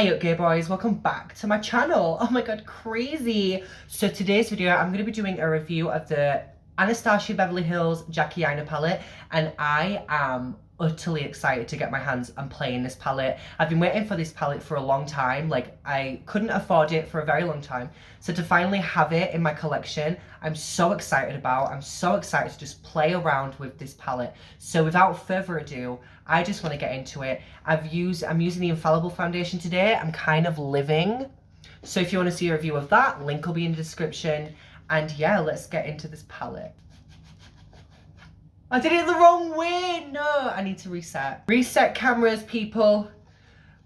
Hey okay boys, welcome back to my channel. Oh my god, crazy. So today's video I'm going to be doing a review of the Anastasia Beverly Hills Jackie Aina palette, and I am utterly excited to get my hands and play in this palette. I've been waiting for this palette for a long time. Like, I couldn't afford it for a very long time, so to finally have it in my collection, I'm so excited about. I'm so excited to just play around with this palette. So without further ado, I just want to get into it. I'm using the Infallible foundation today. I'm kind of living. So if you want to see a review of that, link will be in the description. And yeah, let's get into this palette. I did it the wrong way. No, I need to reset. Reset cameras, people.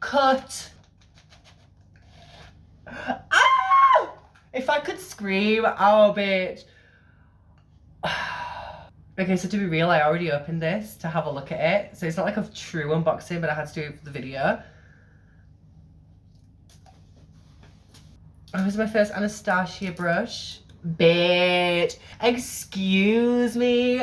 Cut. Ah! If I could scream, oh bitch. Okay, so to be real, I already opened this to have a look at it. So it's not like a true unboxing, but I had to do it for the video. Oh, this is my first Anastasia brush. Bitch. Excuse me.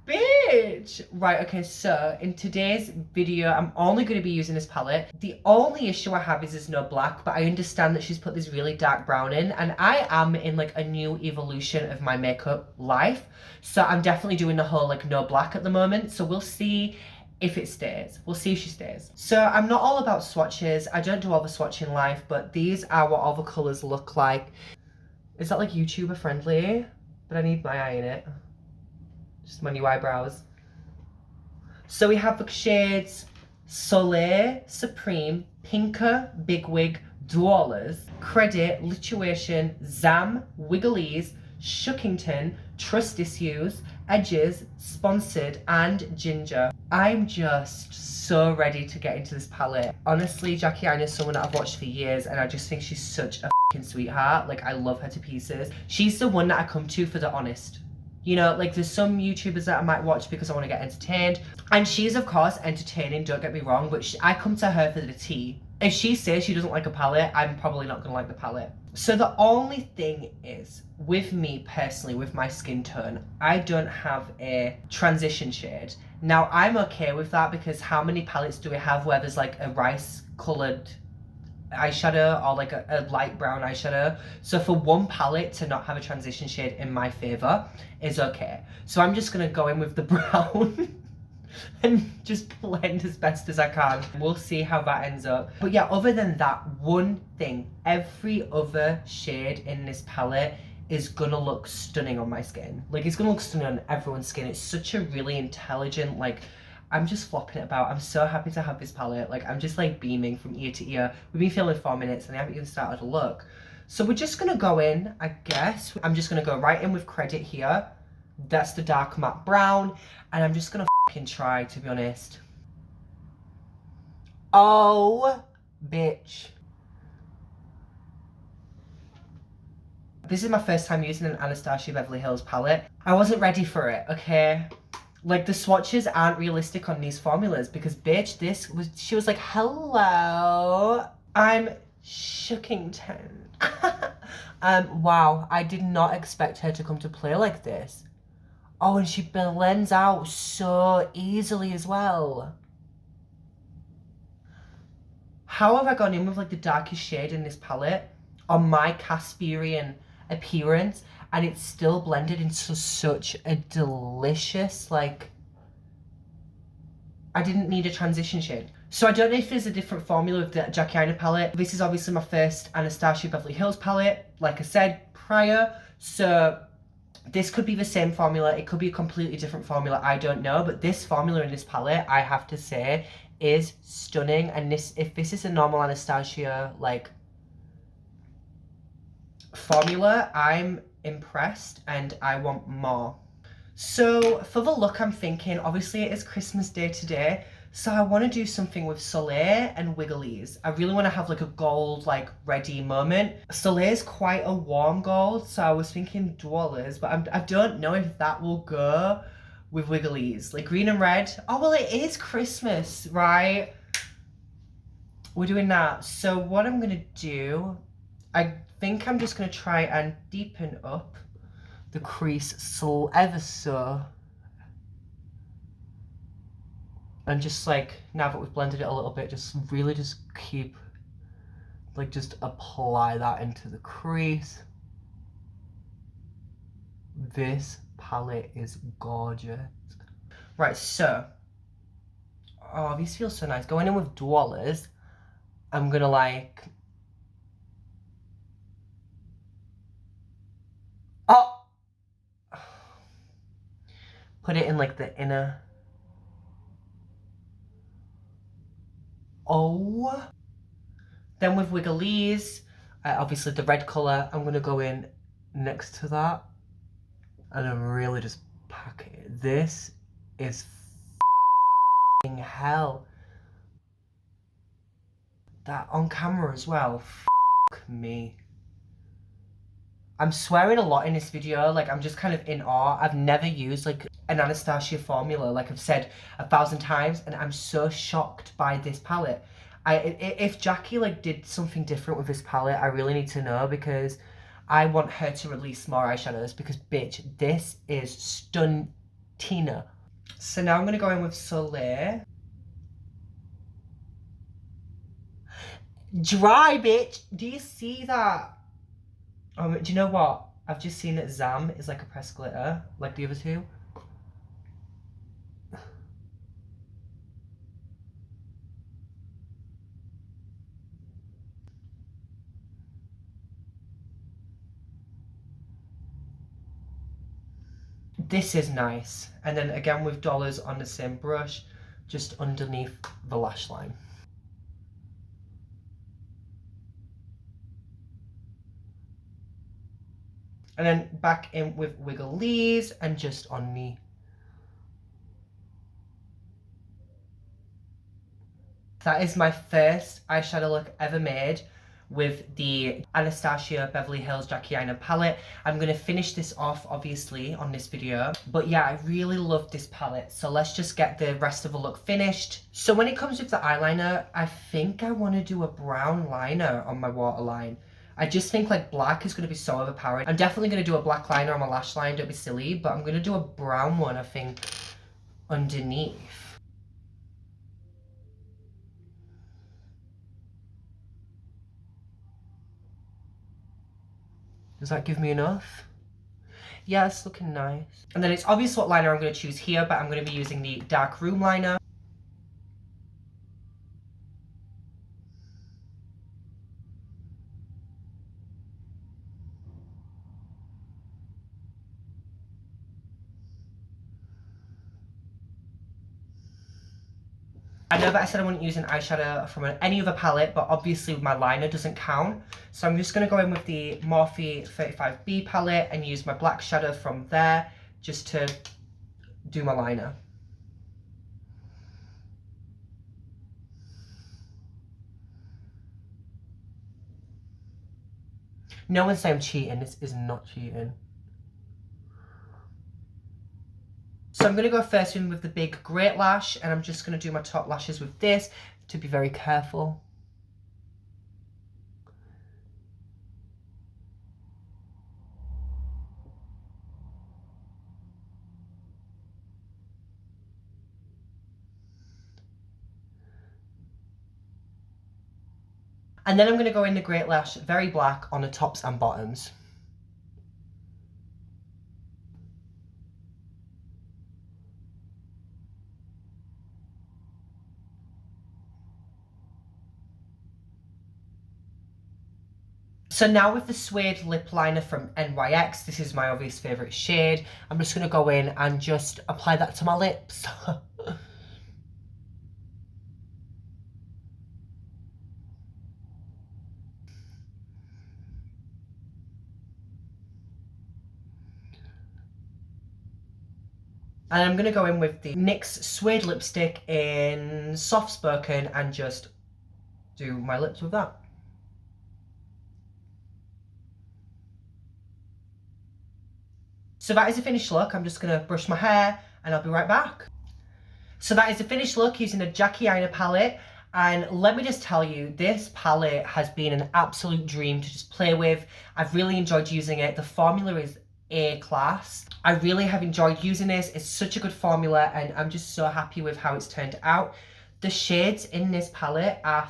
Bitch. Right, okay, so in today's video, I'm only going to be using this palette. The only issue I have is there's no black, but I understand that she's put this really dark brown in, and I am in like a new evolution of my makeup life. So I'm definitely doing the whole like no black at the moment. So we'll see if it stays. We'll see if she stays. So I'm not all about swatches. I don't do all the swatch in life, but these are what all the colors look like. Is that like YouTuber friendly? But I need my eye in it. Just my new eyebrows. So we have the shades Soleil, Supreme, Pinker, Bigwig, Dwellers, Credit, Lituation, Zam, Wigglies, Shuckington, Trust Issues, Edges, Sponsored, and Ginger. I'm just so ready to get into this palette. Honestly, Jackie Aina is someone that I've watched for years, and I just think she's such a f***ing sweetheart. Like, I love her to pieces. She's the one that I come to for the honest. You know, like there's some YouTubers that I might watch because I want to get entertained. And she's, of course, entertaining, don't get me wrong, but I come to her for the tea. If she says she doesn't like a palette, I'm probably not going to like the palette. So the only thing is, with me personally, with my skin tone, I don't have a transition shade. Now, I'm okay with that because how many palettes do we have where there's like a rice-coloured eyeshadow or like a light brown eyeshadow? So for one palette to not have a transition shade in my favor is okay. So I'm just gonna go in with the brown and just blend as best as I can. We'll see how that ends up. But yeah, other than that, one thing, every other shade in this palette is gonna look stunning on my skin. Like, it's gonna look stunning on everyone's skin. It's such a really intelligent, like, I'm just flopping it about. I'm so happy to have this palette. Like, I'm just like beaming from ear to ear. We've been filming 4 minutes and I haven't even started to look. So we're just gonna go in, I guess. I'm just gonna go right in with Credit here. That's the dark matte brown. And I'm just gonna fucking try, to be honest. Oh, bitch. This is my first time using an Anastasia Beverly Hills palette. I wasn't ready for it, okay? Like, the swatches aren't realistic on these formulas because, bitch, she was like, hello, I'm Shuckington. Wow, I did not expect her to come to play like this. Oh, and she blends out so easily as well. How have I gone in with like the darkest shade in this palette on my Casperian appearance, and it's still blended into such a delicious, like, I didn't need a transition shade. So I don't know if there's a different formula with the Jackie Aina palette. This is obviously my first Anastasia Beverly Hills palette, like I said prior. So this could be the same formula. It could be a completely different formula. I don't know. But this formula in this palette, I have to say, is stunning. And if this is a normal Anastasia, like, formula, I'm impressed and I want more. So for the look, I'm thinking, obviously it is Christmas Day today, so I want to do something with Soleil and Wigglies. I really want to have like a gold, like, ready moment. Soleil is quite a warm gold, so I was thinking Dwellers, but I don't know if that will go with Wigglies. Like green and red. Oh, well, it is Christmas, right? We're doing that. So what I'm going to do, I think I'm just going to try and deepen up the crease ever so. And just like, now that we've blended it a little bit, just really just keep Like, just apply that into the crease. This palette is gorgeous. Right, so, oh, these feel so nice. Going in with Dwellers, I'm gonna like, oh, put it in like the inner. Oh. Then with Wiggley's, obviously the red colour, I'm gonna go in next to that. And I'm really just pack it. This is f***ing hell. That on camera as well, f*** me. I'm swearing a lot in this video, like I'm just kind of in awe. I've never used like an Anastasia formula, like I've said 1,000 times, and I'm so shocked by this palette. If Jackie like did something different with this palette, I really need to know, because I want her to release more eyeshadows, because bitch, this is stuntina. So now I'm gonna go in with Soleil. Dry, bitch. Do you see that? Do you know what? I've just seen that Zam is like a pressed glitter, like the other two. This is nice. And then again with Dollars on the same brush, just underneath the lash line. And then back in with Wiggley's and just on me. That is my first eyeshadow look ever made with the Anastasia Beverly Hills Jackie Aina palette. I'm going to finish this off obviously on this video, but yeah, I really love this palette, so let's just get the rest of the look finished. So when it comes with the eyeliner, I think I want to do a brown liner on my waterline. I just think like black is going to be so overpowering. I'm definitely going to do a black liner on my lash line, don't be silly, but I'm going to do a brown one, I think, underneath. Does that give me enough? Yeah, it's looking nice. And then it's obvious what liner I'm going to choose here, but I'm going to be using the Dark Room liner. I know that I said I wouldn't use an eyeshadow from any other palette, but obviously my liner doesn't count. So I'm just going to go in with the Morphe 35B palette and use my black shadow from there just to do my liner. No one's saying I'm cheating, this is not cheating. So I'm going to go first in with the big Great Lash, and I'm just going to do my top lashes with this to be very careful. And then I'm going to go in the Great Lash very black on the tops and bottoms. So now with the Suede Lip Liner from NYX, this is my obvious favourite shade. I'm just going to go in and just apply that to my lips. And I'm going to go in with the NYX Suede lipstick in Soft Spoken and just do my lips with that. So that is a finished look. I'm just going to brush my hair and I'll be right back. So that is a finished look using the Jackie Aina palette. And let me just tell you, this palette has been an absolute dream to just play with. I've really enjoyed using it. The formula is A-class. I really have enjoyed using this. It's such a good formula and I'm just so happy with how it's turned out. The shades in this palette are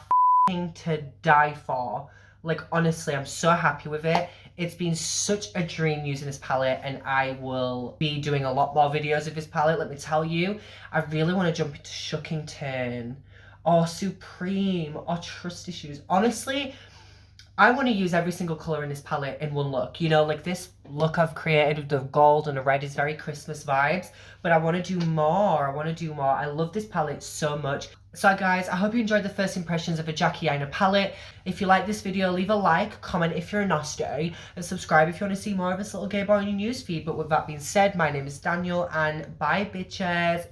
to die for. Like, honestly, I'm so happy with it. It's been such a dream using this palette, and I will be doing a lot more videos of this palette, let me tell you. I really want to jump into Shuckington or Supreme or Trust Issues. Honestly, I want to use every single colour in this palette in one look. You know, like this look I've created with the gold and the red is very Christmas vibes, but I want to do more. I want to do more. I love this palette so much. So guys, I hope you enjoyed the first impressions of a Jackie Aina palette. If you like this video, leave a like, comment if you're a nasty, and subscribe if you want to see more of this little gay boy on your newsfeed. But with that being said, my name is Daniel, and bye bitches.